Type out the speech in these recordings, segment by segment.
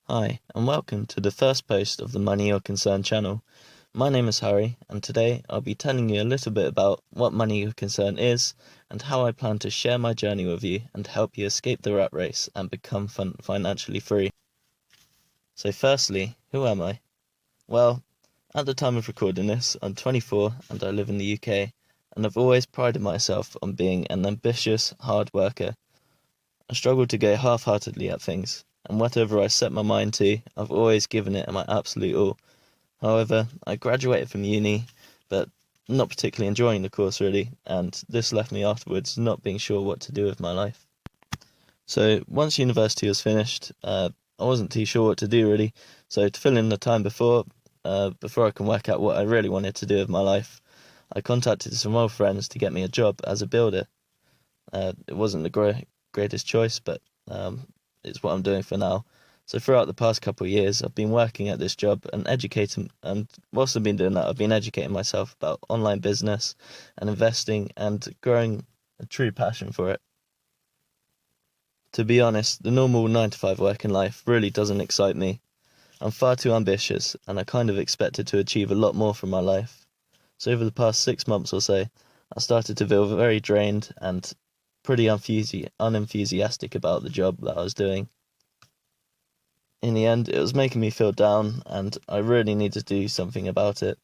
Hi, and welcome to the first post of the Money Or Concern channel. My name is Harry, and today I'll be telling you a little bit about what Money Or Concern is and how I plan to share my journey with you and help you escape the rat race and become financially free. So firstly, who am I? Well, at the time of recording this, I'm 24 and I live in the UK, and I've always prided myself on being an ambitious, hard worker. I struggle to go half-heartedly at things, and whatever I set my mind to, I've always given it my absolute all. However, I graduated from uni, but not particularly enjoying the course really, and this left me afterwards not being sure what to do with my life. So once university was finished, I wasn't too sure what to do really. So to fill in the time before I can work out what I really wanted to do with my life, I contacted some old friends to get me a job as a builder. It wasn't the greatest choice, but it's what I'm doing for now. So throughout the past couple of years, I've been working at this job and educating, and whilst I've been doing that, I've been educating myself about online business and investing and growing a true passion for it. To be honest, the normal 9 to 5 working life really doesn't excite me. I'm far too ambitious, and I kind of expected to achieve a lot more from my life. So over the past 6 months or so, I started to feel very drained and pretty unenthusiastic about the job that I was doing. In the end, it was making me feel down, and I really needed to do something about it.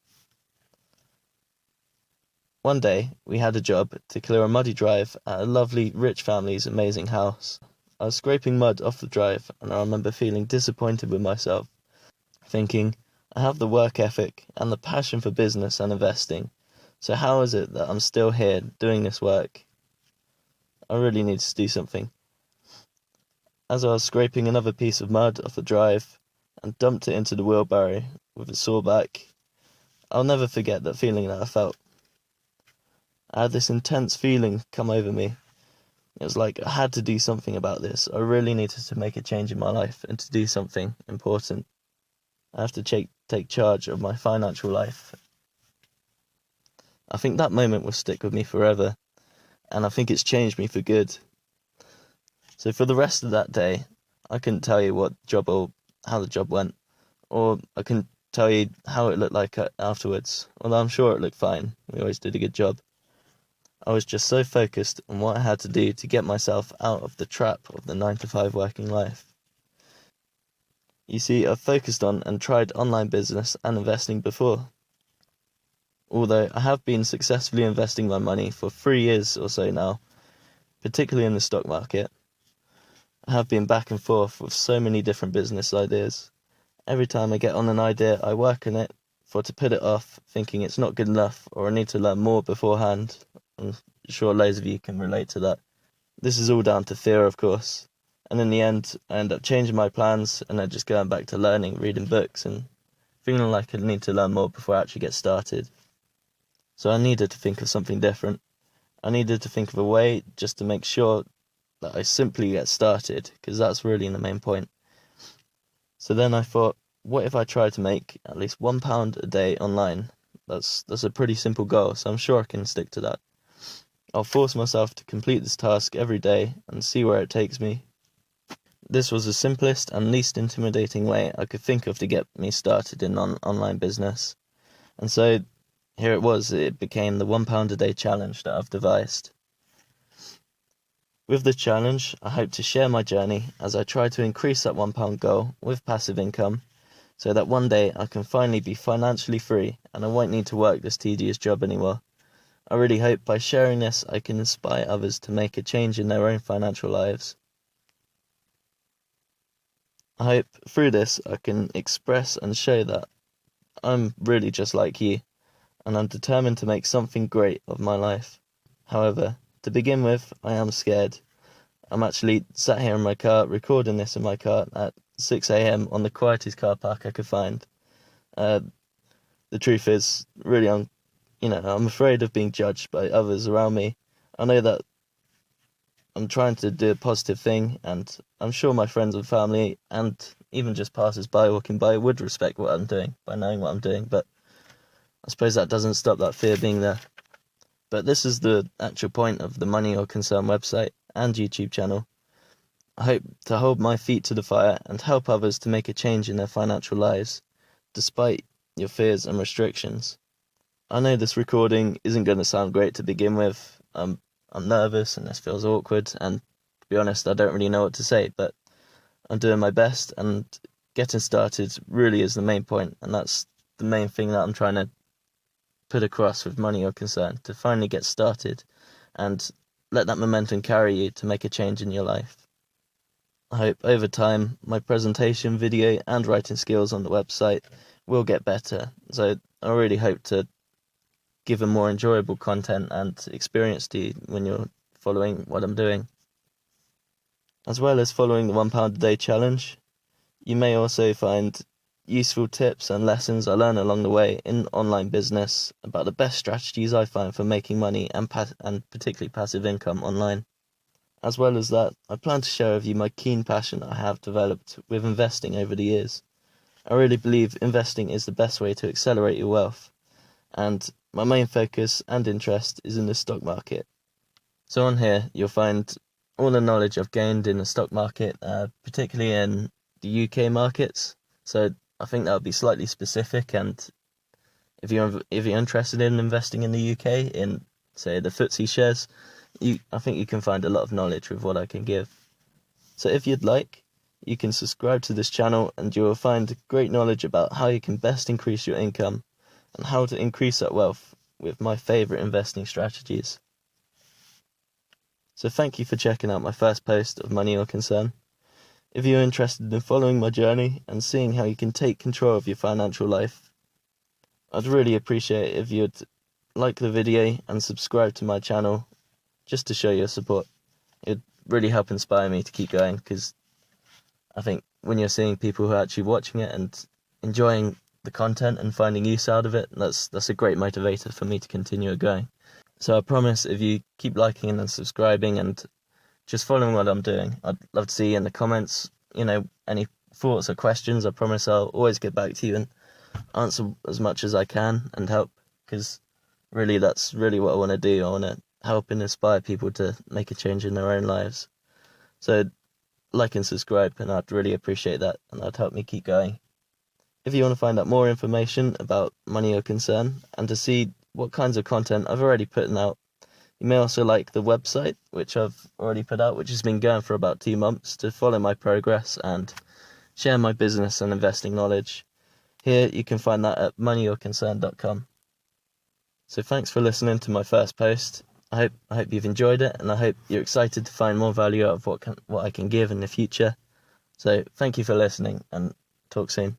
One day, we had a job to clear a muddy drive at a lovely, rich family's amazing house. I was scraping mud off the drive, and I remember feeling disappointed with myself, thinking, I have the work ethic and the passion for business and investing, so how is it that I'm still here doing this work? I really need to do something. As I was scraping another piece of mud off the drive and dumped it into the wheelbarrow with a sore back, I'll never forget that feeling that I felt. I had this intense feeling come over me. It was like I had to do something about this. I really needed to make a change in my life and to do something important. I have to take charge of my financial life. I think that moment will stick with me forever, and I think it's changed me for good. So for the rest of that day, I couldn't tell you how the job went, or I couldn't tell you how it looked like afterwards, although I'm sure it looked fine. We always did a good job. I was just so focused on what I had to do to get myself out of the trap of the 9 to 5 working life. You see, I've focused on and tried online business and investing before. Although I have been successfully investing my money for 3 years or so now, particularly in the stock market. I have been back and forth with so many different business ideas. Every time I get on an idea, I work on it to put it off, thinking it's not good enough or I need to learn more beforehand. I'm sure loads of you can relate to that. This is all down to fear, of course. And in the end, I end up changing my plans and then just going back to learning, reading books, and feeling like I need to learn more before I actually get started. So I needed to think of something different. I needed to think of a way just to make sure that I simply get started, because that's really the main point. So then I thought, what if I try to make at least £1 a day online? That's a pretty simple goal, so I'm sure I can stick to that. I'll force myself to complete this task every day and see where it takes me. This was the simplest and least intimidating way I could think of to get me started in online business. And so here it became the £1 a day challenge that I've devised. With the challenge, I hope to share my journey as I try to increase that £1 goal with passive income, so that one day I can finally be financially free and I won't need to work this tedious job anymore. I really hope by sharing this I can inspire others to make a change in their own financial lives. I hope through this I can express and show that I'm really just like you, and I'm determined to make something great of my life. However, to begin with, I am scared. I'm actually sat here in my car, recording this in my car at 6 a.m. on the quietest car park I could find. The truth is, really, I'm afraid of being judged by others around me. I know that I'm trying to do a positive thing, and I'm sure my friends and family, and even just passers-by walking by, would respect what I'm doing by knowing what I'm doing, but I suppose that doesn't stop that fear being there. But this is the actual point of the Money or Concern website and YouTube channel. I hope to hold my feet to the fire and help others to make a change in their financial lives, despite your fears and restrictions. I know this recording isn't going to sound great to begin with. I'm nervous and this feels awkward, and to be honest, I don't really know what to say, but I'm doing my best, and getting started really is the main point, and that's the main thing that I'm trying to put across with Money or Concern, to finally get started and let that momentum carry you to make a change in your life. I hope over time my presentation, video and writing skills on the website will get better, so I really hope to give a more enjoyable content and experience to you when you're following what I'm doing. As well as following the £1 a day challenge, you may also find useful tips and lessons I learn along the way in online business about the best strategies I find for making money and particularly passive income online. As well as that, I plan to share with you my keen passion I have developed with investing over the years. I really believe investing is the best way to accelerate your wealth, and my main focus and interest is in the stock market. So on here, you'll find all the knowledge I've gained in the stock market, particularly in the UK markets. So I think that would be slightly specific, and if you're interested in investing in the UK, in say the FTSE shares, I think you can find a lot of knowledge with what I can give. So if you'd like, you can subscribe to this channel and you will find great knowledge about how you can best increase your income and how to increase that wealth with my favourite investing strategies. So thank you for checking out my first post of Money or Concern. If you're interested in following my journey and seeing how you can take control of your financial life, I'd really appreciate it if you'd like the video and subscribe to my channel just to show your support. It'd really help inspire me to keep going, because I think when you're seeing people who are actually watching it and enjoying the content and finding use out of it, that's a great motivator for me to continue going. So I promise, if you keep liking and subscribing and just following what I'm doing, I'd love to see in the comments, any thoughts or questions. I promise I'll always get back to you and answer as much as I can and help, because really that's really what I want to do. I want to help and inspire people to make a change in their own lives. So like and subscribe, and I'd really appreciate that, and that'd help me keep going. If you want to find out more information about Money or Concern and to see what kinds of content I've already put out, you may also like the website, which I've already put out, which has been going for about 2 months, to follow my progress and share my business and investing knowledge. Here you can find that at moneyorconcern.com. So thanks for listening to my first post. I hope you've enjoyed it, and I hope you're excited to find more value out of what I can give in the future. So thank you for listening, and talk soon.